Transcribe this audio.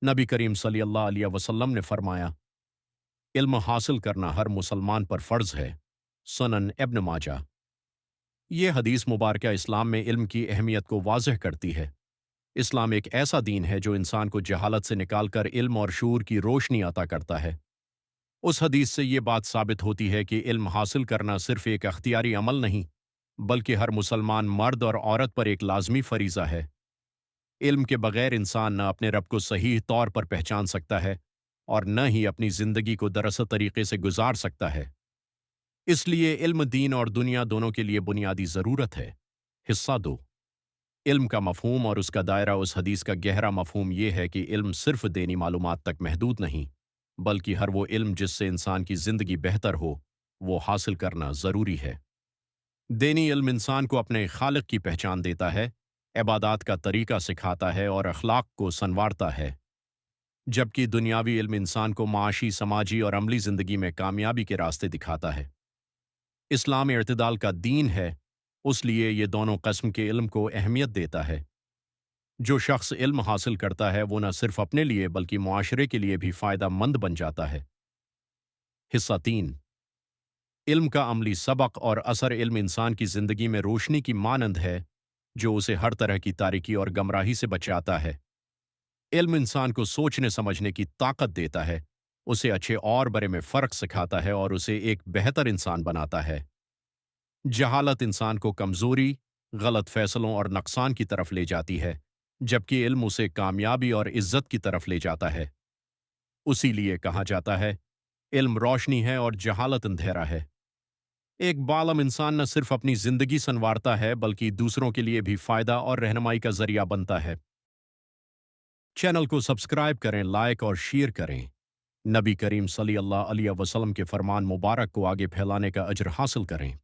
नबी करीम सल्लल्लाहु अलैहि वसल्लम ने फरमाया, इल्म हासिल करना हर मुसलमान पर फ़र्ज़ है। सुनन इब्न माजा। ये हदीस मुबारक इस्लाम में इल्म की अहमियत को वाज़ह करती है। इस्लाम एक ऐसा दीन है जो इंसान को जहालत से निकालकर इल्म और शूर की रोशनी अता करता है। उस हदीस से ये बात साबित होती है कि इल्म हासिल करना सिर्फ एक अख्तियारी अमल नहीं, बल्कि हर मुसलमान मर्द और औरत पर एक लाजमी फरीज़ा है। इल्म के बगैर इंसान न अपने रब को सही तौर पर पहचान सकता है और न ही अपनी ज़िंदगी को दरअसल तरीके से गुजार सकता है। इसलिए इल्म दीन और दुनिया दोनों के लिए बुनियादी ज़रूरत है। हिस्सा 2। इल्म का मफ़हूम और उसका दायरा। उस हदीस का गहरा मफ़हूम ये है कि इल्म सिर्फ दीनी मालूमात तक महदूद नहीं, बल्कि हर वो इल्म जिससे इंसान की ज़िंदगी बेहतर हो, वो हासिल करना ज़रूरी है। दीनी इल्म इंसान को अपने खालिक की पहचान देता है, इबादत का तरीका सिखाता है और अखलाक को संवारता है, जबकि दुनियावी इल्म इंसान को माशी, समाजी और अमली ज़िंदगी में कामयाबी के रास्ते दिखाता है। इस्लाम इर्तिदाल का दीन है, उसलिए ये दोनों कस्म के इल्म को अहमियत देता है। जो शख्स इल्म हासिल करता है वो न सिर्फ अपने लिए बल्कि मुआशरे के लिए भी फ़ायदा मंद बन जाता है। हिस्सा 3। इल्म का अमली सबक और असर। इल्म इंसान की ज़िंदगी में रोशनी की मानंद है, जो उसे हर तरह की तारीकी और गमराही से बचाता है। इल्म इंसान को सोचने समझने की ताकत देता है, उसे अच्छे और बुरे में फ़र्क सिखाता है और उसे एक बेहतर इंसान बनाता है। जहालत इंसान को कमज़ोरी, गलत फैसलों और नुकसान की तरफ ले जाती है, जबकि इल्म उसे कामयाबी और इज्जत की तरफ ले जाता है। उसी लिए कहा जाता है, इल्म रोशनी है और जहालत अंधेरा है। एक बालम इंसान न सिर्फ अपनी ज़िंदगी संवारता है, बल्कि दूसरों के लिए भी फ़ायदा और रहनुमाई का ज़रिया बनता है। चैनल को सब्सक्राइब करें, लाइक और शेयर करें। नबी करीम सल्लल्लाहु अलैहि वसल्लम के फरमान मुबारक को आगे फैलाने का अजर हासिल करें।